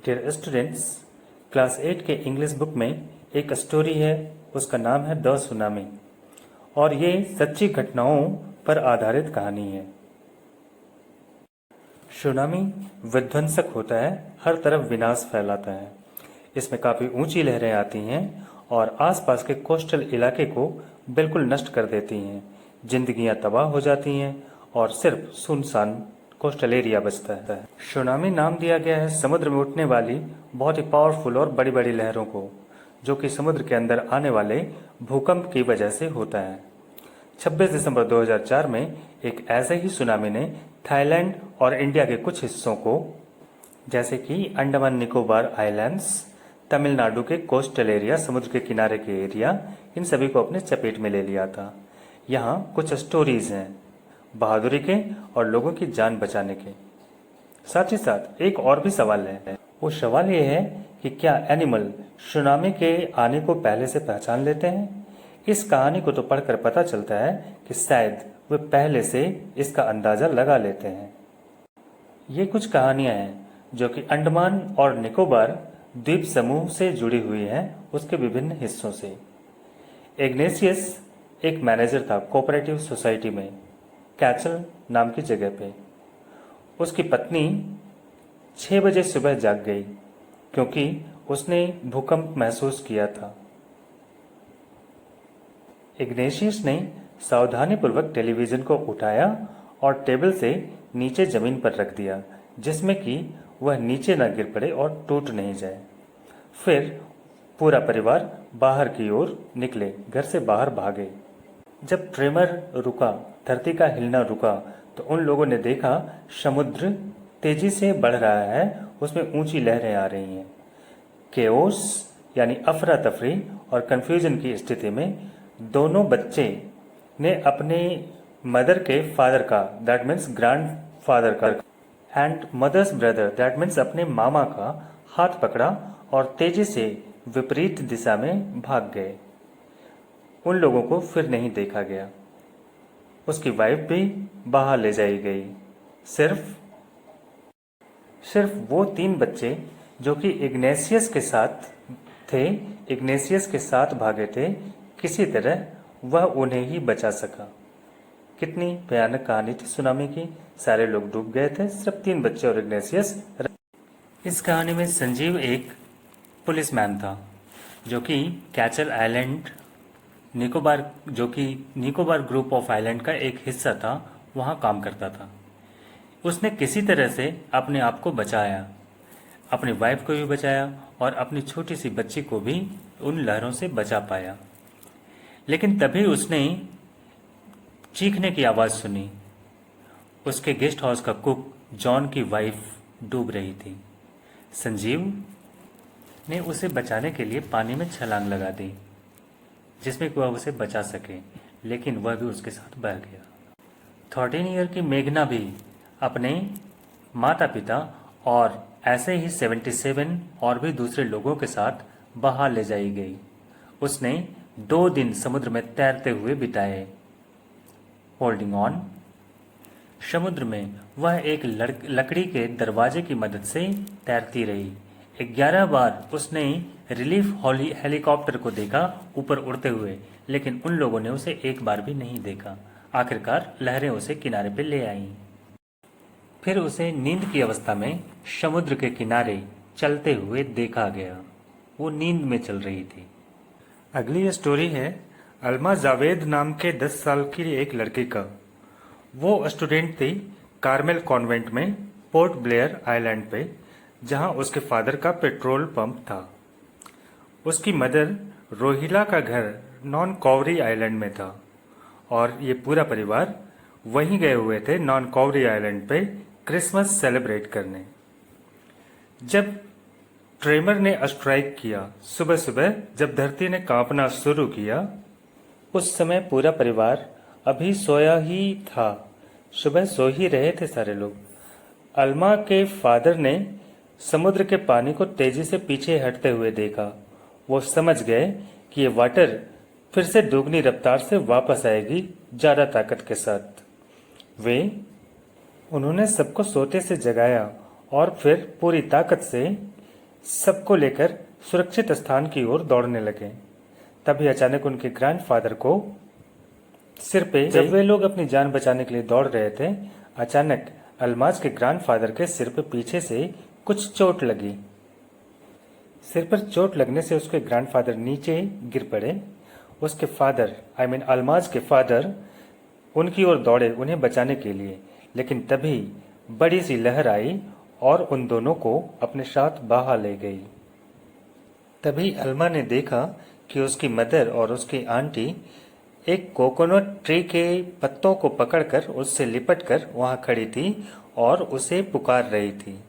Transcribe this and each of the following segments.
Dear students, class 8 के English book में एक स्टोरी है। उसका नाम है द सुनामी और ये सच्ची घटनाओं पर आधारित कहानी है। सुनामी विध्वंसक होता है, हर तरफ विनाश फैलाता है। इसमें काफ़ी ऊंची लहरें आती हैं और आसपास के कोस्टल इलाके को बिल्कुल नष्ट कर देती हैं। जिंदगियां तबाह हो जाती हैं और सिर्फ सुनसान कोस्टल एरिया बचता है। सुनामी नाम दिया गया है समुद्र में उठने वाली बहुत ही पावरफुल और बड़ी बड़ी लहरों को, जो कि समुद्र के अंदर आने वाले भूकंप की वजह से होता है। 26 दिसंबर 2004 में एक ऐसे ही सुनामी ने थाईलैंड और इंडिया के कुछ हिस्सों को, जैसे कि अंडमान निकोबार आइलैंड्स, तमिलनाडु के कोस्टल एरिया, समुद्र के किनारे के एरिया, इन सभी को अपने चपेट में ले लिया था। यहाँ कुछ स्टोरीज हैं बहादुरी के और लोगों की जान बचाने के। साथ ही साथ एक और भी सवाल है। वो सवाल ये है कि क्या एनिमल सुनामी के आने को पहले से पहचान लेते हैं? इस कहानी को तो पढ़कर पता चलता है कि शायद वे पहले से इसका अंदाजा लगा लेते हैं। ये कुछ कहानियां हैं जो कि अंडमान और निकोबार द्वीप समूह से जुड़ी हुई हैं, उसके विभिन्न हिस्सों से। इग्नेशियस एक मैनेजर था कोऑपरेटिव सोसाइटी में, कैचल नाम की जगह पे। उसकी पत्नी 6 बजे सुबह जाग गई क्योंकि उसने भूकंप महसूस किया था। इग्नेशियस ने सावधानीपूर्वक टेलीविजन को उठाया और टेबल से नीचे जमीन पर रख दिया, जिसमें कि वह नीचे न गिर पड़े और टूट नहीं जाए। फिर पूरा परिवार बाहर की ओर निकले, घर से बाहर भागे। जब ट्रेमर रुका, धरती का हिलना रुका, तो उन लोगों ने देखा समुद्र तेजी से बढ़ रहा है, उसमें ऊंची लहरें आ रही हैं। केओस यानी अफरा तफरी और कंफ्यूजन की स्थिति में दोनों बच्चे ने अपने मदर के फादर का, दैट मीन्स ग्रैंड फादर का, and mother's brother, that means अपने मामा का हाथ पकड़ा और तेजी से विपरीत दिशा में भाग गए। उन लोगों को फिर नहीं देखा गया। उसकी वाइफ भी बाहर ले जाई गई। सिर्फ वो 3 बच्चे जो कि इग्नेशियस के साथ थे, इग्नेशियस के साथ भागे थे, किसी तरह वह उन्हें ही बचा सका। कितनी भयानक कहानी थी सुनामी की। सारे लोग डूब गए थे, सिर्फ 3 बच्चे और इग्नेशियस। इस कहानी में संजीव एक पुलिसमैन था जो कि कैचल आइलैंड, निकोबार, जो कि निकोबार ग्रुप ऑफ आइलैंड का एक हिस्सा था, वहां काम करता था। उसने किसी तरह से अपने आप को बचाया, अपनी वाइफ को भी बचाया और अपनी छोटी सी बच्ची को भी उन लहरों से बचा पाया। लेकिन तभी उसने चीखने की आवाज़ सुनी। उसके गेस्ट हाउस का कुक जॉन की वाइफ डूब रही थी। संजीव ने उसे बचाने के लिए पानी में छलांग लगा दी, जिसमें कि वह उसे बचा सके, लेकिन वह भी उसके साथ बह गया। 13 ईयर की मेघना भी अपने माता पिता और ऐसे ही 77 और भी दूसरे लोगों के साथ बाहर ले जाई गई। उसने 2 दिन समुद्र में तैरते हुए बिताए। Holding on. समुद्र में वह एक लकड़ी के दरवाजे की मदद से तैरती रही। 11 बार उसने रिलीफ हेलीकॉप्टर को देखा ऊपर उड़ते हुए, लेकिन उन लोगों ने उसे एक बार भी नहीं देखा। आखिरकार लहरें उसे किनारे पर ले आईं। फिर उसे नींद की अवस्था में समुद्र के किनारे चलते हुए देखा गया। वो नींद में चल रही थी। अगली स्टोरी है अलमा जावेद नाम के 10 साल की एक लड़की का। वो स्टूडेंट थी कार्मेल कॉन्वेंट में, पोर्ट ब्लेयर आइलैंड पे, जहां उसके फादर का पेट्रोल पंप था। उसकी मदर रोहिला का घर नॉन कॉवरी आइलैंड में था और ये पूरा परिवार वहीं गए हुए थे नॉन कॉवरी आइलैंड पे क्रिसमस सेलिब्रेट करने। जब ट्रेमर ने स्ट्राइक किया, सुबह सुबह जब धरती ने कांपना शुरू किया, उस समय पूरा परिवार अभी सोया ही था। सुबह सो ही रहे थे सारे लोग। अल्मा के फादर ने समुद्र के पानी को तेजी से पीछे हटते हुए देखा। वो समझ गए कि ये वाटर फिर से दोगुनी रफ्तार से वापस आएगी, ज्यादा ताकत के साथ। उन्होंने सबको सोते से जगाया और फिर पूरी ताकत से सबको लेकर सुरक्षित स्थान की ओर दौड़ने लगे। तभी अचानक उनके ग्रैंडफादर को सिर पे, जब वे लोग अपनी जान बचाने के लिए दौड़ रहे थे, अचानक अल्माज के ग्रैंडफादर के सिर पे पीछे से कुछ चोट लगी। सिर पर चोट लगने से उसके ग्रैंडफादर नीचे गिर पड़े। उसके फादर अल्माज के फादर उनकी ओर दौड़े उन्हें बचाने के लिए, लेकिन तभी बड़ी सी लहर आई और उन दोनों को अपने साथ बहा ले गई। तभी अल्मा ने देखा कि उसकी मदर और उसकी आंटी एक कोकोनट ट्री के पत्तों को पकड़कर उससे लिपटकर वहां खड़ी थी और उसे पुकार रही थी।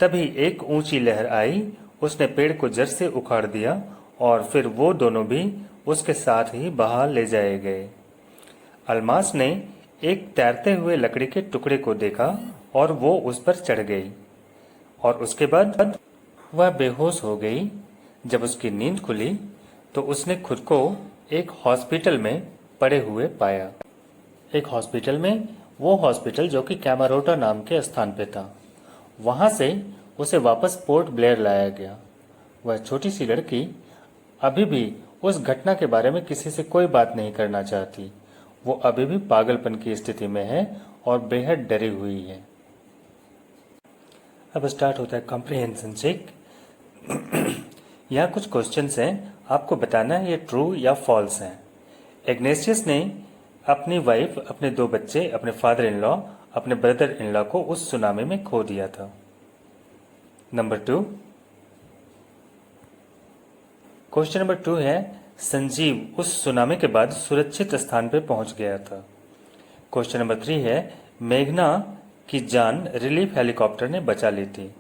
तभी एक ऊंची लहर आई, उसने पेड़ को जड़ से उखाड़ दिया और फिर वो दोनों भी उसके साथ ही बहा ले जाए गए। अल्मास ने एक तैरते हुए लकड़ी के टुकड़े को देखा और वो उस पर चढ़ गई और उसके बाद वह बेहोश हो गई। जब उसकी नींद खुली तो उसने खुद को एक हॉस्पिटल में पड़े हुए पाया। एक हॉस्पिटल में, वो हॉस्पिटल जो कि कैमारोटा नाम के स्थान पे था। वहां से उसे वापस पोर्ट ब्लेयर लाया गया। वह छोटी सी लड़की अभी भी उस घटना के बारे में किसी से कोई बात नहीं करना चाहती। वो अभी भी पागलपन की स्थिति में है और बेहद डरी हुई है। अब स्टार्ट होता है कॉम्प्रिहेंशन चेक। यहाँ कुछ क्वेश्चंस हैं, आपको बताना है ये ट्रू या फॉल्स हैं। इग्नेशियस ने अपनी वाइफ, अपने 2 बच्चे, अपने फादर इन लॉ, अपने ब्रदर इन लॉ को उस सुनामी में खो दिया था। नंबर 2, क्वेश्चन नंबर 2 है, संजीव उस सुनामी के बाद सुरक्षित स्थान पर पहुंच गया था। क्वेश्चन नंबर 3 है, मेघना की जान रिलीफ हेलीकॉप्टर ने बचा ली थी।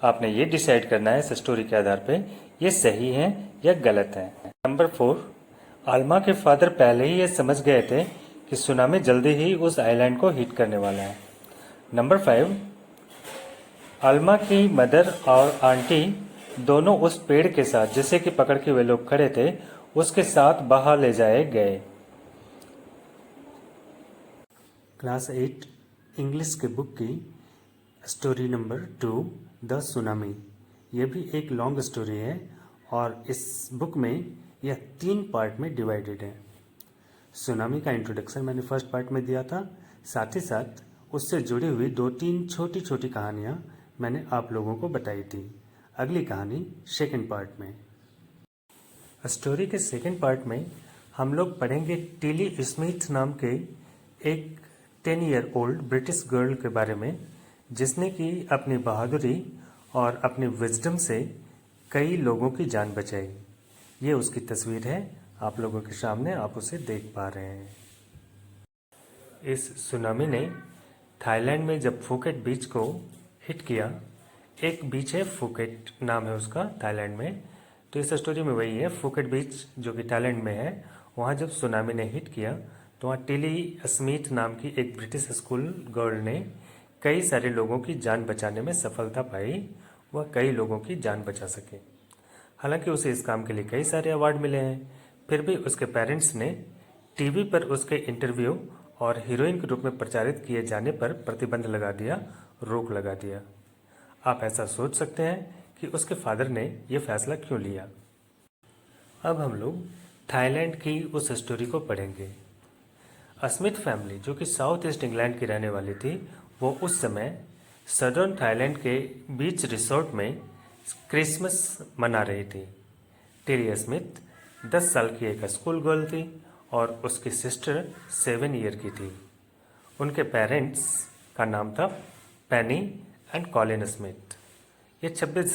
आपने ये डिसाइड करना है इस स्टोरी के आधार पे ये सही है या गलत है। नंबर 4, आल्मा के फादर पहले ही ये समझ गए थे कि सुनामी जल्दी ही उस आइलैंड को हिट करने वाला है। नंबर 5, आल्मा की मदर और आंटी दोनों उस पेड़ के साथ, जिसे कि पकड़ के वे लोग खड़े थे, उसके साथ बहा ले जाए गए। क्लास 8 इंग्लिश के बुक की स्टोरी नंबर 2, द सुनामी। ये भी एक लॉन्ग स्टोरी है और इस बुक में यह 3 पार्ट में डिवाइडेड है। सुनामी का इंट्रोडक्शन मैंने फर्स्ट पार्ट में दिया था, साथ ही साथ उससे जुड़ी हुई 2-3 छोटी छोटी कहानियाँ मैंने आप लोगों को बताई थी। अगली कहानी सेकंड पार्ट में। स्टोरी के सेकंड पार्ट में हम लोग पढ़ेंगे टिली स्मिथ नाम के एक 10 ईयर ओल्ड ब्रिटिश गर्ल के बारे में, जिसने कि अपनी बहादुरी और अपनी विजडम से कई लोगों की जान बचाई। ये उसकी तस्वीर है आप लोगों के सामने, आप उसे देख पा रहे हैं। इस सुनामी ने थाईलैंड में जब फुकेट बीच को हिट किया, एक बीच है फुकेट नाम है उसका थाईलैंड में, तो इस स्टोरी में वही है फुकेट बीच जो कि थाईलैंड में है। वहाँ जब सुनामी ने हिट किया तो वहाँ टिली स्मिथ नाम की एक ब्रिटिश स्कूल गर्ल ने कई सारे लोगों की जान बचाने में सफलता पाई। वह कई लोगों की जान बचा सके। हालांकि उसे इस काम के लिए कई सारे अवार्ड मिले हैं, फिर भी उसके पेरेंट्स ने टीवी पर उसके इंटरव्यू और हीरोइन के रूप में प्रचारित किए जाने पर प्रतिबंध लगा दिया, रोक लगा दिया। आप ऐसा सोच सकते हैं कि उसके फादर ने यह फैसला क्यों लिया। अब हम लोग थाईलैंड की उस स्टोरी को पढ़ेंगे। स्मिथ फैमिली जो कि साउथ ईस्ट इंग्लैंड की रहने वाली थी, वो उस समय सदर्न थाईलैंड के बीच रिसोर्ट में क्रिसमस मना रही थी। टिली स्मिथ 10 साल की एक स्कूल गर्ल थी और उसकी सिस्टर 7 ईयर की थी। उनके पेरेंट्स का नाम था पेनी एंड कॉलिन स्मिथ। यह 26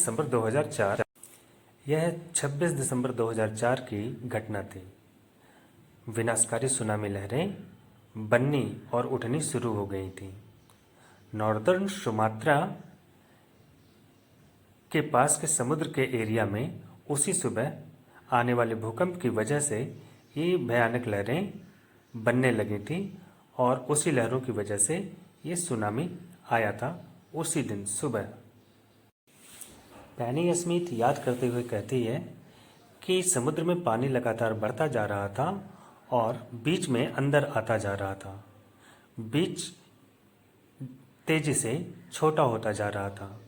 दिसंबर 2004 की घटना थी। विनाशकारी सुनामी लहरें बननी और उठनी शुरू हो गई थी। नॉर्दर्न सुमात्रा के पास के समुद्र के एरिया में उसी सुबह आने वाले भूकंप की वजह से ये भयानक लहरें बनने लगी थी और उसी लहरों की वजह से ये सुनामी आया था उसी दिन सुबह। पेनी स्मिथ याद करते हुए कहती है कि समुद्र में पानी लगातार बढ़ता जा रहा था और बीच में अंदर आता जा रहा था। बीच तेजी से छोटा होता जा रहा था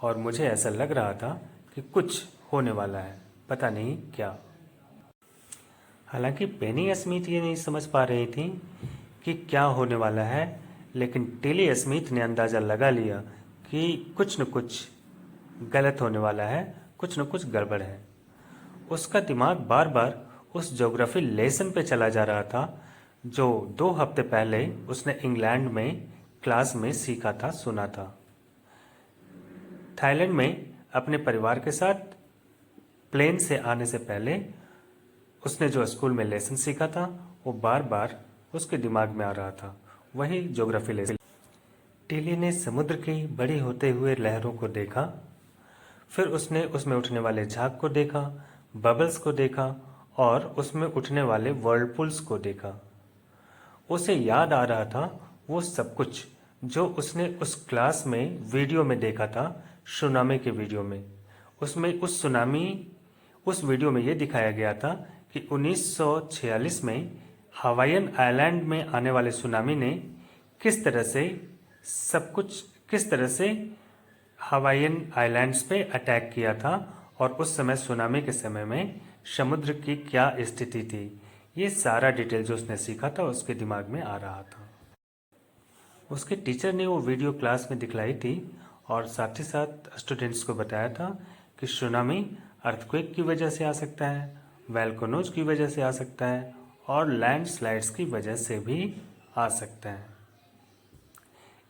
और मुझे ऐसा लग रहा था कि कुछ होने वाला है, पता नहीं क्या। हालांकि पेनी स्मिथ ये नहीं समझ पा रही थी कि क्या होने वाला है, लेकिन टिली स्मिथ ने अंदाज़ा लगा लिया कि कुछ न कुछ गलत होने वाला है, कुछ न कुछ गड़बड़ है। उसका दिमाग बार बार उस ज्योग्राफी लेसन पे चला जा रहा था जो 2 हफ्ते पहले उसने इंग्लैंड में क्लास में सीखा था, सुना था। थाईलैंड में अपने परिवार के साथ प्लेन से आने से पहले उसने जो स्कूल में लेसन सीखा था वो बार बार उसके दिमाग में आ रहा था, वही ज्योग्राफी लेसन। टिली ने समुद्र की बड़ी होते हुए लहरों को देखा, फिर उसने उसमें उठने वाले झाग को देखा, बबल्स को देखा और उसमें उठने वाले वर्लपुल्स को देखा। उसे याद आ रहा था वो सब कुछ जो उसने उस क्लास में वीडियो में देखा था, सुनामी के वीडियो में। उसमें उस वीडियो में ये दिखाया गया था कि 1946 में हवाईयन आइलैंड में आने वाले सुनामी ने किस तरह से हवाईयन आइलैंड्स पे अटैक किया था और उस समय सुनामी के समय में समुद्र की क्या स्थिति थी। ये सारा डिटेल जो उसने सीखा था उसके दिमाग में आ रहा था। उसके टीचर ने वो वीडियो क्लास में दिखलाई थी और साथ ही साथ स्टूडेंट्स को बताया था कि सुनामी अर्थक्वेक की वजह से आ सकता है, वोल्केनोज की वजह से आ सकता है और लैंडस्लाइड्स की वजह से भी आ सकता है।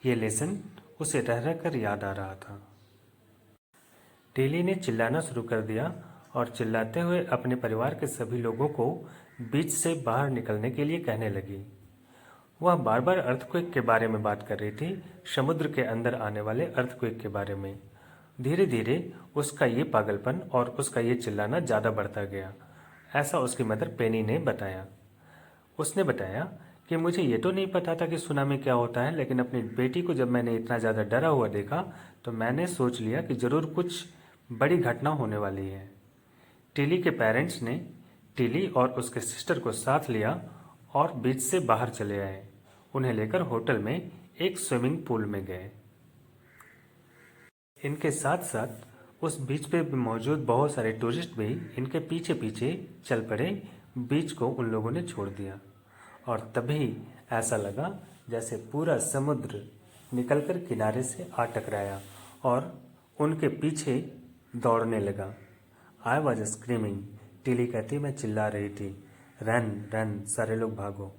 ये लेसन उसे रह रह कर याद आ रहा था। टिली ने चिल्लाना शुरू कर दिया और चिल्लाते हुए अपने परिवार के सभी लोगों को बीच से बाहर निकलने के लिए कहने लगी। वह बार बार अर्थक्वेक के बारे में बात कर रही थी, समुद्र के अंदर आने वाले अर्थक्वेक के बारे में। धीरे धीरे उसका ये पागलपन और उसका ये चिल्लाना ज़्यादा बढ़ता गया, ऐसा उसकी मदर पेनी ने बताया। उसने बताया कि मुझे ये तो नहीं पता था कि सुनामी क्या होता है, लेकिन अपनी बेटी को जब मैंने इतना ज़्यादा डरा हुआ देखा तो मैंने सोच लिया कि ज़रूर कुछ बड़ी घटना होने वाली है। टिली के पेरेंट्स ने टिली और उसके सिस्टर को साथ लिया और बीच से बाहर चले आए। उन्हें लेकर होटल में एक स्विमिंग पूल में गए। इनके साथ साथ उस बीच पे मौजूद बहुत सारे टूरिस्ट भी इनके पीछे पीछे चल पड़े। बीच को उन लोगों ने छोड़ दिया और तभी ऐसा लगा जैसे पूरा समुद्र निकलकर किनारे से आ टकराया और उनके पीछे दौड़ने लगा। आई वॉज स्क्रीमिंग, टिली कहती, मैं चिल्ला रही थी, रन रन, सारे लोग भागो।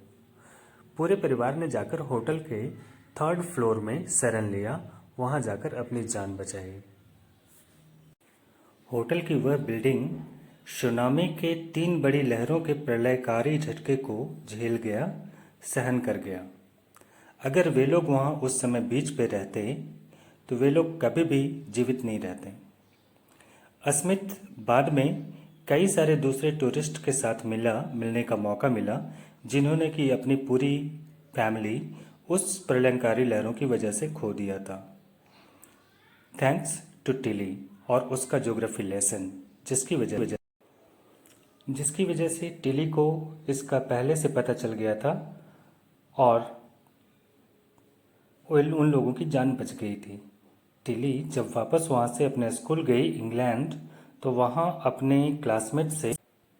पूरे परिवार ने जाकर होटल के 3rd फ्लोर में शरण लिया, वहां जाकर अपनी जान बचाई। होटल की वह बिल्डिंग सुनामी के 3 बड़ी लहरों के प्रलयकारी झटके को झेल गया, सहन कर गया। अगर वे लोग वहां उस समय बीच पे रहते तो वे लोग कभी भी जीवित नहीं रहते। स्मिथ बाद में कई सारे दूसरे टूरिस्ट के साथ मिलने का मौका मिला जिन्होंने कि अपनी पूरी फैमिली उस प्रलयंकारी लहरों की वजह से खो दिया था। थैंक्स टू टिली और उसका ज्योग्राफी लेसन, जिसकी वजह से टिली को इसका पहले से पता चल गया था और उन लोगों की जान बच गई थी। टिली जब वापस वहाँ से अपने स्कूल गई इंग्लैंड तो वहाँ अपने क्लासमेट से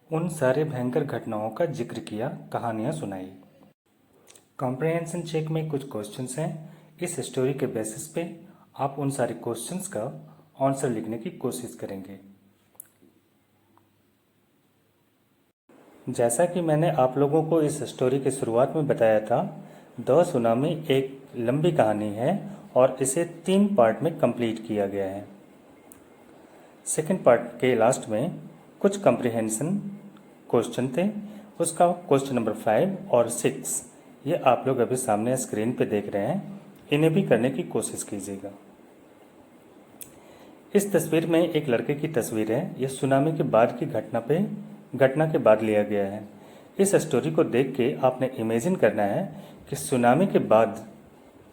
उन सारे भयंकर घटनाओं का जिक्र किया, कहानियाँ सुनाई। कॉम्प्रहेंशन चेक में कुछ क्वेश्चंस हैं। इस स्टोरी के बेसिस पे आप उन सारे क्वेश्चंस का आंसर लिखने की कोशिश करेंगे। जैसा कि मैंने आप लोगों को इस स्टोरी के शुरुआत में बताया था, द सुनामी एक लंबी कहानी है और इसे 3 पार्ट में कंप्लीट किया गया है। सेकंड पार्ट के लास्ट में कुछ कॉम्प्रिहेंशन क्वेश्चन थे। उसका क्वेश्चन नंबर 5 और 6 ये आप लोग अभी सामने स्क्रीन पे देख रहे हैं, इन्हें भी करने की कोशिश कीजिएगा। इस तस्वीर में एक लड़के की तस्वीर है। यह सुनामी के बाद की घटना के बाद लिया गया है। इस स्टोरी को देख के आपने इमेजिन करना है कि सुनामी के बाद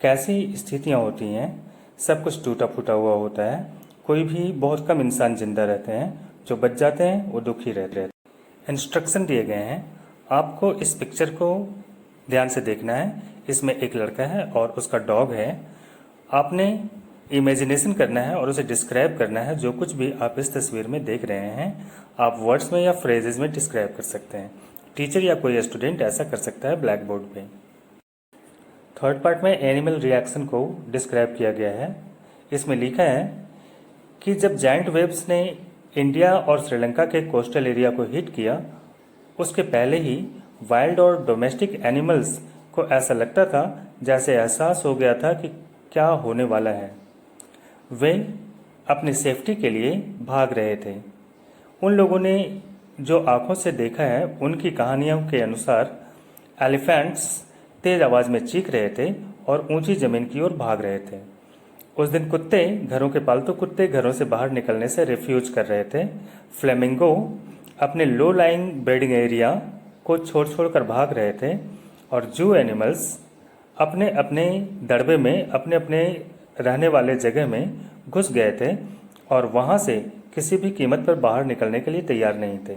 कैसी स्थितियाँ होती हैं। सब कुछ टूटा फूटा हुआ होता है, कोई भी बहुत कम इंसान जिंदा रहते हैं, जो बच जाते हैं वो दुखी रहते हैं। इंस्ट्रक्शन दिए गए हैं, आपको इस पिक्चर को ध्यान से देखना है। इसमें एक लड़का है और उसका डॉग है। आपने इमेजिनेशन करना है और उसे डिस्क्राइब करना है। जो कुछ भी आप इस तस्वीर में देख रहे हैं आप वर्ड्स में या फ्रेजेस में डिस्क्राइब कर सकते हैं। टीचर या कोई स्टूडेंट ऐसा कर सकता है ब्लैक बोर्ड पे। थर्ड पार्ट में एनिमल रिएक्शन को डिस्क्राइब किया गया है। इसमें लिखा है कि जब जायंट वेव्स ने इंडिया और श्रीलंका के कोस्टल एरिया को हिट किया उसके पहले ही वाइल्ड और डोमेस्टिक एनिमल्स को ऐसा लगता था जैसे एहसास हो गया था कि क्या होने वाला है। वे अपनी सेफ्टी के लिए भाग रहे थे। उन लोगों ने जो आंखों से देखा है उनकी कहानियों के अनुसार एलिफेंट्स तेज आवाज में चीख रहे थे और ऊंची जमीन की ओर भाग रहे थे। उस दिन कुत्ते, घरों के पालतू कुत्ते घरों से बाहर निकलने से रिफ्यूज कर रहे थे। फ्लेमिंगो अपने लो लाइंग ब्रीडिंग एरिया को छोड़ छोड़कर भाग रहे थे और जू एनिमल्स अपने अपने दड़बे में अपने अपने रहने वाले जगह में घुस गए थे और वहाँ से किसी भी कीमत पर बाहर निकलने के लिए तैयार नहीं थे।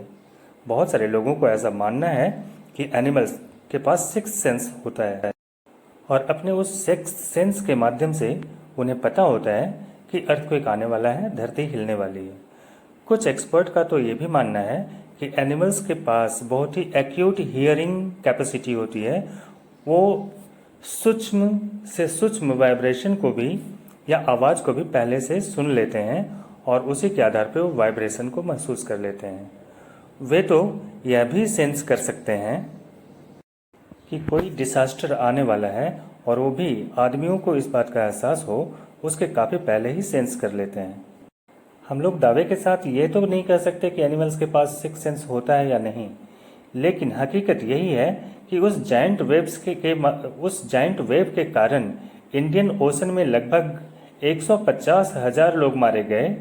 बहुत सारे लोगों को ऐसा मानना है कि एनिमल्स के पास सिक्स सेंस होता है और अपने उस सिक्स सेंस के माध्यम से उन्हें पता होता है कि अर्थक्वेक आने वाला है, धरती हिलने वाली है। कुछ एक्सपर्ट का तो ये भी मानना है कि एनिमल्स के पास बहुत ही एक्यूट हियरिंग कैपेसिटी होती है। वो सूक्ष्म से सूक्ष्म वाइब्रेशन को भी या आवाज़ को भी पहले से सुन लेते हैं और उसी के आधार पर वो वाइब्रेशन को महसूस कर लेते हैं। वे तो यह भी सेंस कर सकते हैं कि कोई डिसास्टर आने वाला है और वो भी आदमियों को इस बात का एहसास हो उसके काफ़ी पहले ही सेंस कर लेते हैं। हम लोग दावे के साथ ये तो नहीं कह सकते कि एनिमल्स के पास सिक्स सेंस होता है या नहीं, लेकिन हकीकत यही है कि उस जायंट वेव के कारण इंडियन ओशन में लगभग 150,000 लोग मारे गए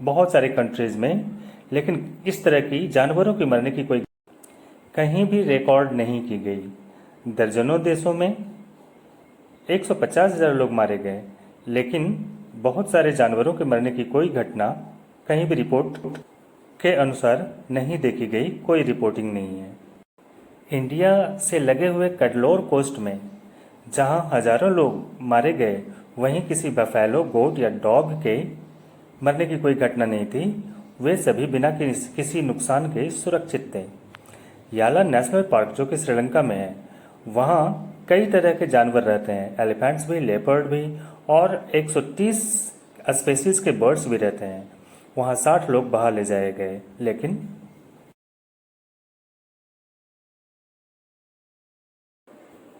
बहुत सारे कंट्रीज में, लेकिन इस तरह की जानवरों की मरने की कोई कहीं भी रिकॉर्ड नहीं की गई। दर्जनों देशों में 150,000 लोग मारे गए, लेकिन बहुत सारे जानवरों के मरने की कोई घटना कहीं भी रिपोर्ट के अनुसार नहीं देखी गई, कोई रिपोर्टिंग नहीं है। इंडिया से लगे हुए कड्लोर कोस्ट में जहां हजारों लोग मारे गए वहीं किसी बफेलो, गोट या डॉग के मरने की कोई घटना नहीं थी। वे सभी बिना किसी नुकसान के सुरक्षित थे। याला नेशनल पार्क जो कि श्रीलंका में है, वहाँ कई तरह के जानवर रहते हैं, एलिफेंट्स भी, लेपर्ड भी और 130 स्पेसीज के बर्ड्स भी रहते हैं। वहाँ 60 लोग बहा ले जाए गए, लेकिन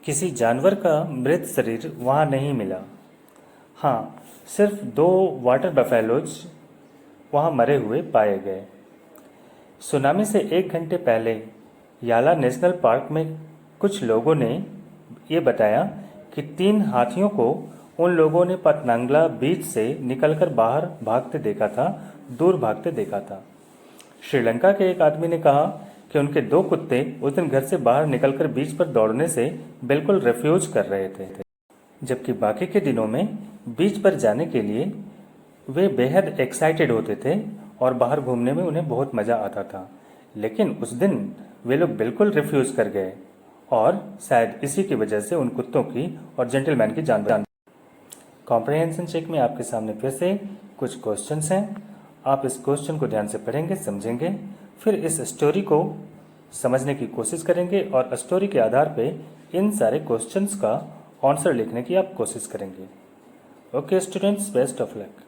किसी जानवर का मृत शरीर वहाँ नहीं मिला। हाँ, सिर्फ 2 वाटर बफेलोज वहाँ मरे हुए पाए गए। सुनामी से 1 घंटे पहले याला नेशनल पार्क में कुछ लोगों ने ये बताया कि 3 हाथियों को उन लोगों ने पतनांगला बीच से निकलकर बाहर भागते देखा था, दूर भागते देखा था। श्रीलंका के एक आदमी ने कहा कि उनके 2 कुत्ते उस दिन घर से बाहर निकलकर बीच पर दौड़ने से बिल्कुल रिफ्यूज कर रहे थे, जबकि बाकी के दिनों में बीच पर जाने के लिए वे बेहद एक्साइटेड होते थे और बाहर घूमने में उन्हें बहुत मज़ा आता था। लेकिन उस दिन वे लोग बिल्कुल रिफ्यूज कर गए और शायद इसी की वजह से उन कुत्तों की और जेंटलमैन की जान। कॉम्प्रहेंशन चेक में आपके सामने फिर से कुछ क्वेश्चंस हैं। आप इस क्वेश्चन को ध्यान से पढ़ेंगे, समझेंगे, फिर इस स्टोरी को समझने की कोशिश करेंगे और स्टोरी के आधार पे इन सारे क्वेश्चंस का आंसर लिखने की आप कोशिश करेंगे। Okay students, best of luck.